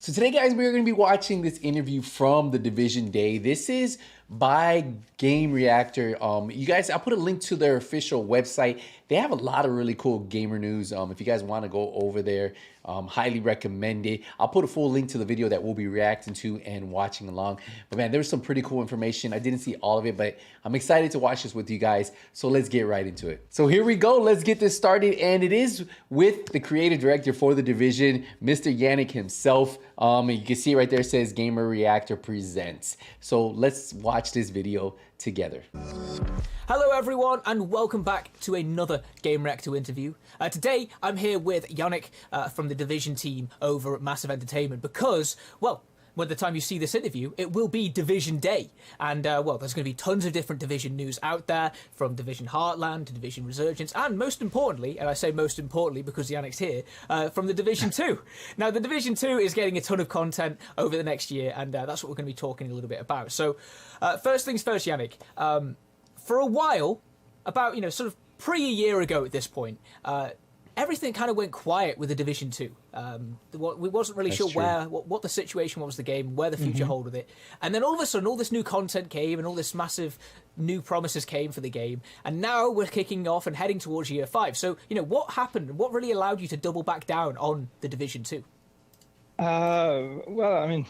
So today, guys, we're going to be watching this interview from the Division Day. This is by Game Reactor. You guys, I'll put a link to their official website. They have a lot of really cool gamer news. If you guys want to go over there, highly recommend it. I'll put a full link to the video that we'll be reacting to and watching along. But man, there's some pretty cool information. I didn't see all of it, but I'm excited to watch this with you guys. So let's get right into it. So here we go. Let's get this started. And it is with the creative director for the Division, Mr. Yannick himself. You can see right there, it says Gamer Reactor Presents. So let's watch this video together. Hello everyone and welcome back to another Game Reactor interview. Today I'm here with Yannick from the Division team over at Massive Entertainment because, well, by the time you see this interview, it will be Division Day. And, well, there's going to be tons of different Division news out there, from Division Heartland to Division Resurgence, and most importantly, and I say most importantly because Yannick's here, from the Division 2. Now, the Division 2 is getting a ton of content over the next year, and that's what we're going to be talking a little bit about. So, first things first, Yannick. For a while, about, sort of a year ago at this point, everything kind of went quiet with the Division 2. We wasn't really sure what the situation was with the game, where the future hold with it. And then all of a sudden, all this new content came and all this massive new promises came for the game. And now we're kicking off and heading towards year 5. So, what happened? What really allowed you to double back down on the Division 2? Well, I mean,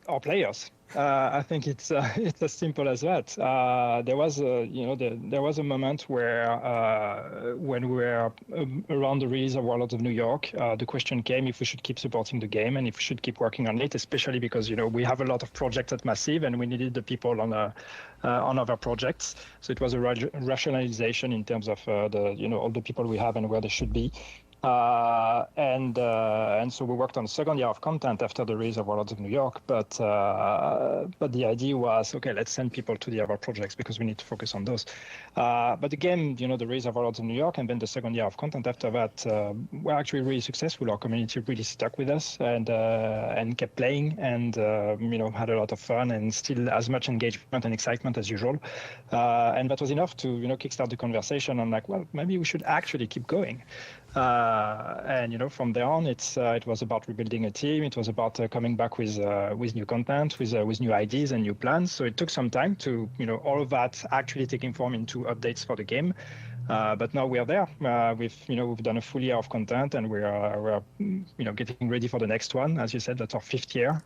our players. I think it's as simple as that. There was a moment where when we were around the release of Warlords of New York, the question came if we should keep supporting the game and if we should keep working on it, especially because we have a lot of projects at Massive and we needed the people on other projects. So it was a rationalization in terms of all the people we have and where they should be. And so we worked on the second year of content after the release of Warlords of New York, but the idea was, okay, let's send people to the other projects because we need to focus on those. But again, the release of Warlords of New York and then the second year of content after that were actually really successful. Our community really stuck with us and kept playing and had a lot of fun and still as much engagement and excitement as usual. And that was enough to kickstart the conversation on like, well, maybe we should actually keep going. And from there on, it was about rebuilding a team. It was about coming back with new content, with new ideas and new plans. So it took some time to all of that actually taking form into updates for the game. But now we are there. We've done a full year of content, and we're getting ready for the next one. As you said, that's our 5th year.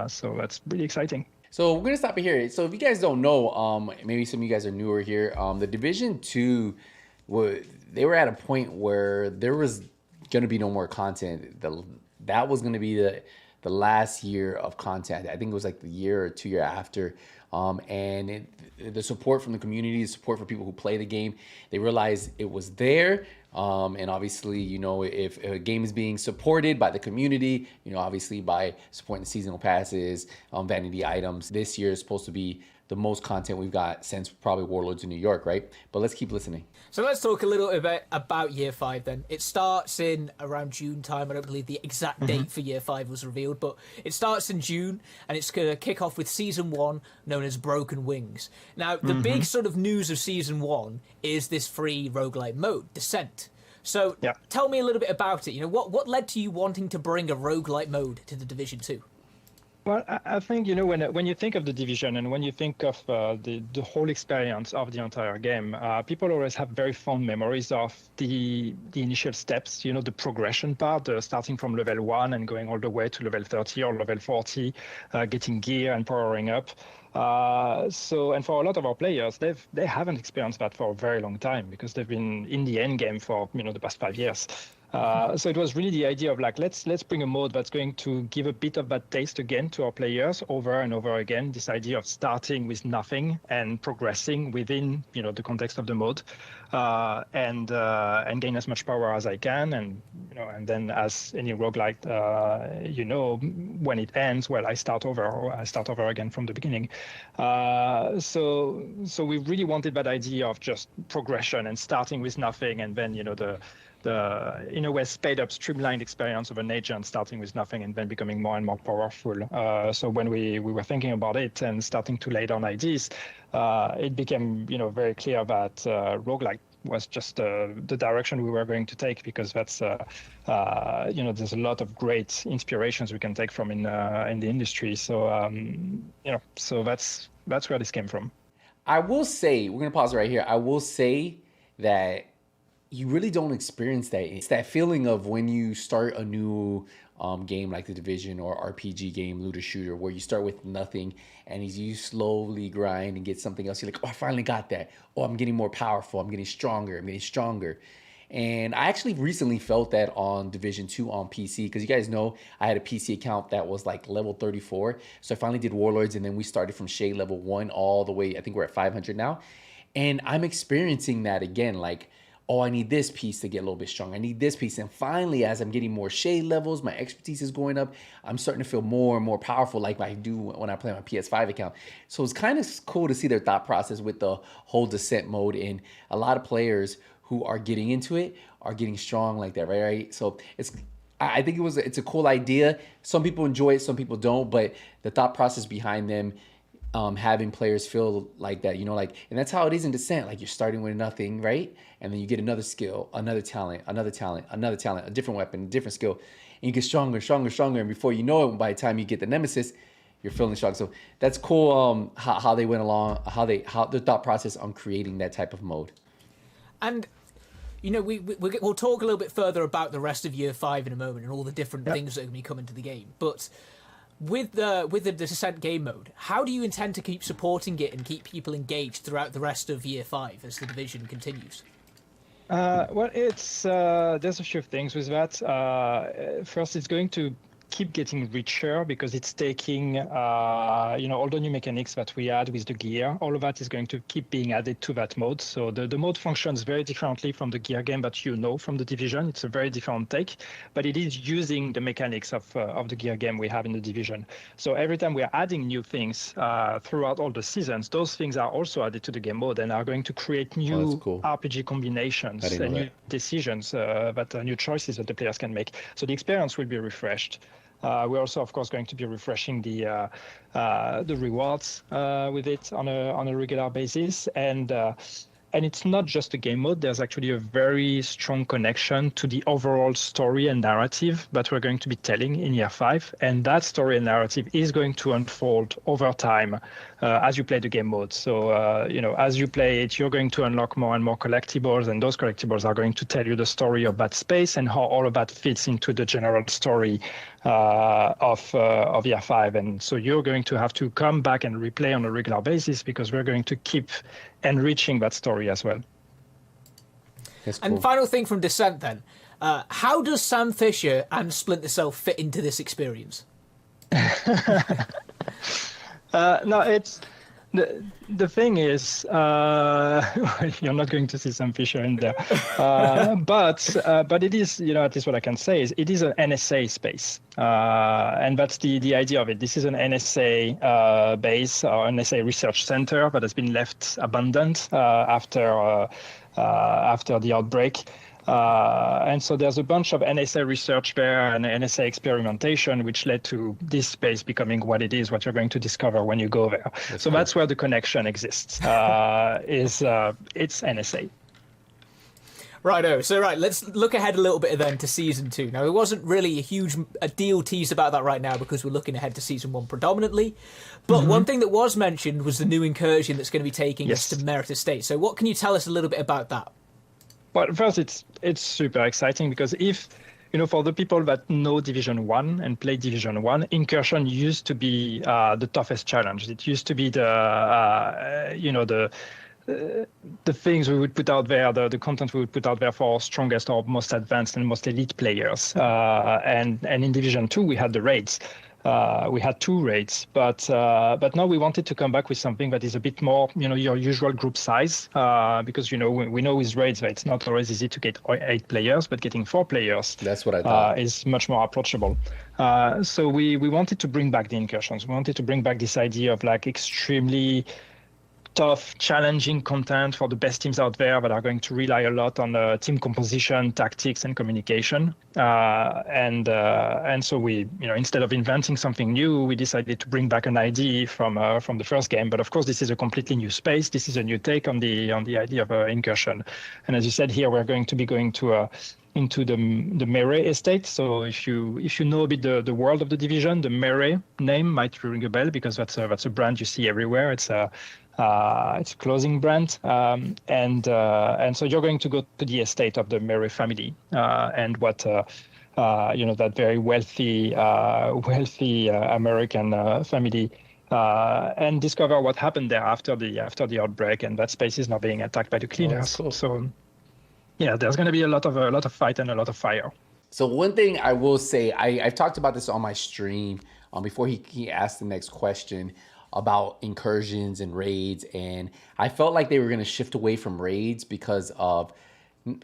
So that's really exciting. So we're gonna stop it here. So if you guys don't know, maybe some of you guys are newer here. The Division 2. They were at a point where there was going to be no more content. That was going to be the last year of content. I think it was like the year or 2 year after. And the support from the community, the support for people who play the game, they realized it was there. And obviously, if a game is being supported by the community, obviously by supporting the seasonal passes, vanity items, this year is supposed to be the most content we've got since probably Warlords in New York, right? But let's keep listening. So let's talk a little bit about year 5 then. It starts in around June time. I don't believe the exact date for year 5 was revealed, but it starts in June and it's going to kick off with season 1 known as Broken Wings. Now, the big sort of news of season 1 is this free roguelite mode, Descent. So tell me a little bit about it. What led to you wanting to bring a roguelite mode to the Division 2? Well, I think, when you think of the Division and when you think of the whole experience of the entire game, people always have very fond memories of the initial steps, the progression part, starting from level 1 and going all the way to level 30 or level 40, getting gear and powering up. And for a lot of our players, they haven't experienced that for a very long time because they've been in the end game for the past 5 years. So it was really the idea of like, let's bring a mode that's going to give a bit of that taste again to our players over and over again. This idea of starting with nothing and progressing within, the context of the mode, and gain as much power as I can. And, and then as any roguelite, when it ends, well, I start over again from the beginning. So we really wanted that idea of just progression and starting with nothing. And then, in a way, sped up, streamlined experience of an agent starting with nothing and then becoming more and more powerful. So when we were thinking about it and starting to lay down ideas, it became very clear that roguelike was just the direction we were going to take, because that's there's a lot of great inspirations we can take from in the industry. So so that's where this came from. I will say, we're gonna pause right here. I will say that you really don't experience that. It's that feeling of when you start a new game like the Division or RPG game, looter shooter, where you start with nothing and as you slowly grind and get something else, you're like, oh, I finally got that. Oh, I'm getting more powerful. I'm getting stronger. I'm getting stronger. And I actually recently felt that on Division 2 on PC, because you guys know I had a PC account that was like level 34. So I finally did Warlords, and then we started from Shade level 1 all the way, I think we're at 500 now. And I'm experiencing that again, like, oh, I need this piece to get a little bit stronger. I need this piece. And finally, as I'm getting more Shade levels, my expertise is going up. I'm starting to feel more and more powerful like I do when I play my PS5 account. So it's kind of cool to see their thought process with the whole descent mode. And a lot of players who are getting into it are getting strong like that, right? So I think it's a cool idea. Some people enjoy it, some people don't, but the thought process behind them, having players feel like that, like, and that's how it is in Descent. Like, you're starting with nothing, right? And then you get another skill, another talent, another talent, another talent, a different weapon, a different skill, and you get stronger, stronger, stronger. And before you know it, by the time you get the Nemesis, you're feeling strong. So that's cool. How they went along, how their thought process on creating that type of mode. And we'll talk a little bit further about the rest of Year 5 in a moment and all the different things that are going to be coming to the game. But with the Descent game mode, how do you intend to keep supporting it and keep people engaged throughout the rest of Year 5 as the Division continues? Well, it's there's a few things with that. First, it's going to keep getting richer because it's taking all the new mechanics that we had with the gear. All of that is going to keep being added to that mode. So the mode functions very differently from the gear game that from the Division. It's a very different take, but it is using the mechanics of the gear game we have in the Division. So every time we are adding new things throughout all the seasons, those things are also added to the game mode and are going to create new RPG combinations and new decisions, new choices that the players can make. So the experience will be refreshed. We're also, of course, going to be refreshing the rewards with it on a regular basis, and it's not just a game mode. There's actually a very strong connection to the overall story and narrative that we're going to be telling in Year 5, and that story and narrative is going to unfold over time as you play the game mode. So as you play it, you're going to unlock more and more collectibles, and those collectibles are going to tell you the story of that space and how all of that fits into the general story of Year 5. And so you're going to have to come back and replay on a regular basis because we're going to keep enriching that story as well. That's cool. And final thing from Descent then, how does Sam Fisher and Splinter Cell fit into this experience? No, it's the thing is, you're not going to see Sam Fisher in there, but it is, at least what I can say is it is an NSA space, and that's the idea of it. This is an NSA base or NSA research center that has been left abandoned after the outbreak. And so there's a bunch of NSA research there and NSA experimentation, which led to this space becoming what it is, what you're going to discover when you go there. That's where the connection exists, it's NSA. Righto. So let's look ahead a little bit then to Season 2. Now, there wasn't really a deal teased about that right now because we're looking ahead to Season 1 predominantly. But one thing that was mentioned was the new incursion that's going to be taking us to Merit Estate. So what can you tell us a little bit about that? Well, first, it's super exciting because for the people that know Division 1 and play Division 1, Incursion used to be the toughest challenge. It used to be the things we would put out there, the content we would put out there for our strongest or most advanced and most elite players. And in Division 2, we had the raids. We had 2 raids, but now we wanted to come back with something that is a bit more, your usual group size, because we know with raids that it's not always easy to get 8 players, but getting 4 players, that's what I thought, is much more approachable. So we wanted to bring back the incursions. We wanted to bring back this idea of like extremely tough, challenging content for the best teams out there that are going to rely a lot on team composition, tactics, and communication. And so we, instead of inventing something new, we decided to bring back an idea from the first game. But of course, this is a completely new space. This is a new take on the idea of incursion. And as you said here, we're going to be going to into the Melee estate. So if you know a bit the world of the Division, the Melee name might ring a bell because that's a brand you see everywhere. It's a clothing brand, and so you're going to go to the estate of the Melee family, and what that very wealthy American family, and discover what happened there after the outbreak, and that space is now being attacked by the cleaners. Cool. So yeah, there's going to be a lot of fight and a lot of fire. So one thing I will say, I've talked about this on my stream before he asked the next question about incursions and raids, and I felt like they were going to shift away from raids because of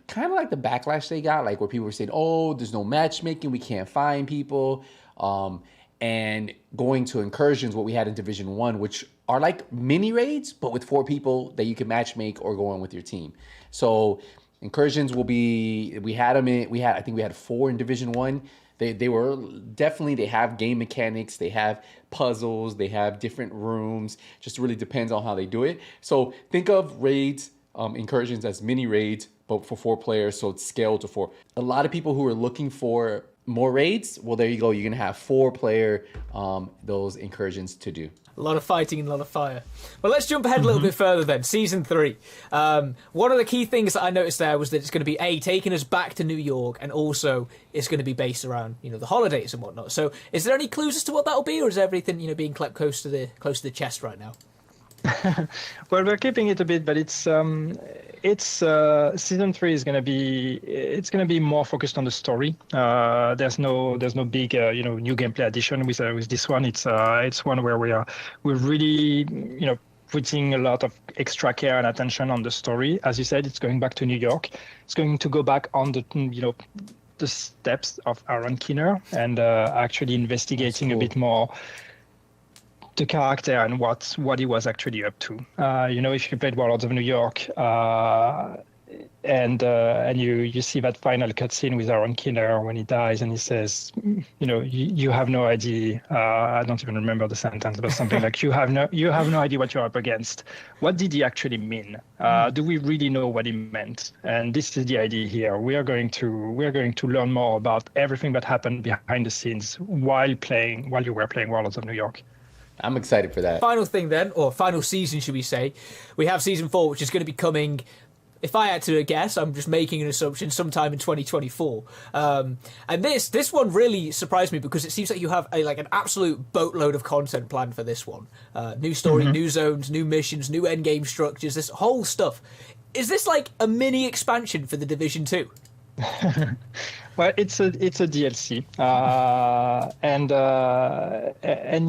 kind of like the backlash they got, like where people were saying, oh, there's no matchmaking, we can't find people, and going to incursions, what we had in Division 1, which are like mini raids, but with 4 people that you can matchmake or go on with your team. So incursions will be, I think we had 4 in Division 1. They were definitely, they have game mechanics, they have puzzles, they have different rooms, just really depends on how they do it. So think of raids, incursions as mini raids, but for 4 players, so it's scaled to 4. A lot of people who are looking for more raids, well, there you go, you're gonna have 4-player those incursions to do. A lot of fighting and a lot of fire. Well, let's jump ahead a little bit further then. Season 3. One of the key things that I noticed there was that it's going to be taking us back to New York, and also it's going to be based around the holidays and whatnot. So, is there any clues as to what that'll be, or is everything being kept close to the chest right now? Well, we're keeping it a bit, but it's season 3 is going to be more focused on the story. There's no big new gameplay addition with this one. It's one where we're really putting a lot of extra care and attention on the story. As you said, it's going back to New York. It's going to go back on the steps of Aaron Keener and actually investigating a bit more the character and what he was actually up to. If you played Warlords of New York, and you see that final cutscene with Aaron Keener when he dies, and he says, you have no idea. I don't even remember the sentence, but something like, you have no idea what you're up against. What did he actually mean? Do we really know what he meant? And this is the idea here. We are going to learn more about everything that happened behind the scenes while you were playing Warlords of New York. I'm excited for that. Final thing then, or final season, should we say? We have season 4, which is going to be coming. If I had to guess, I'm just making an assumption, sometime in 2024. And this one really surprised me because it seems like you have an absolute boatload of content planned for this one. New story, new zones, new missions, new endgame structures, this whole stuff. Is this like a mini expansion for the Division 2? Well, it's a DLC, and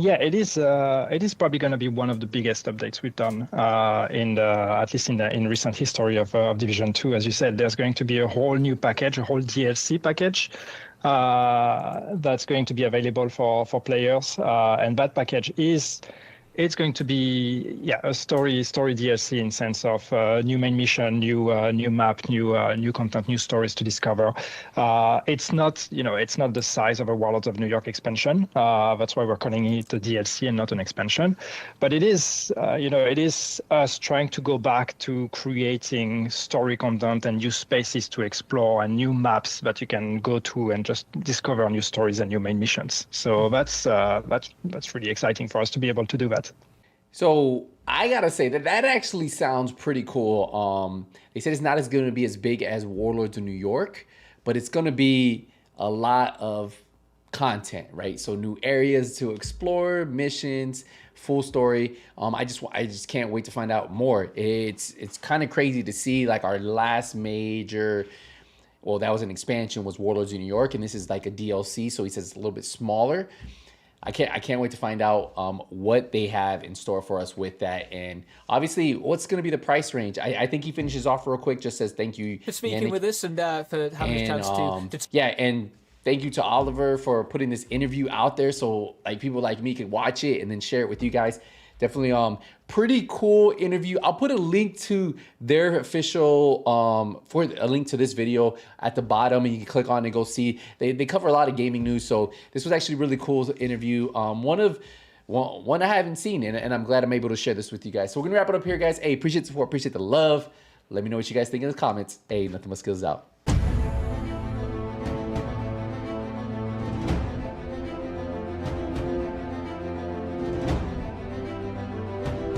yeah, it is probably going to be one of the biggest updates we've done at least in recent history of Division 2. As you said, there's going to be a whole new package, a whole DLC package that's going to be available for players, and that package it's going to be a story DLC in sense of new main mission, new map, new content, new stories to discover. It's not the size of a Warlords of New York expansion. That's why we're calling it a DLC and not an expansion. But it is us trying to go back to creating story content and new spaces to explore and new maps that you can go to and just discover new stories and new main missions. So that's really exciting for us to be able to do that. So I gotta say that actually sounds pretty cool. They said it's not going to be as big as Warlords of New York, but it's going to be a lot of content, right? So new areas to explore, missions, full story. I just can't wait to find out more. It's kind of crazy to see like our last major. Well, that was an expansion, was Warlords of New York, and this is like a DLC. So he says it's a little bit smaller. I can't wait to find out what they have in store for us with that, and obviously what's going to be the price range. I think he finishes off real quick, just says thank you for speaking with us and for having a chance to yeah, and thank you to Oliver for putting this interview out there so like people like me can watch it and then share it with you guys. definitely pretty cool interview. I'll put a link to their official for a link to this video at the bottom, and you can click on it and go see. They cover a lot of gaming news, so this was actually a really cool interview. One I haven't seen, and I'm glad I'm able to share this with you guys. So we're gonna wrap it up here, guys. Hey, appreciate the support, appreciate the love. Let me know what you guys think in the comments. Hey, Nothing But Skills out.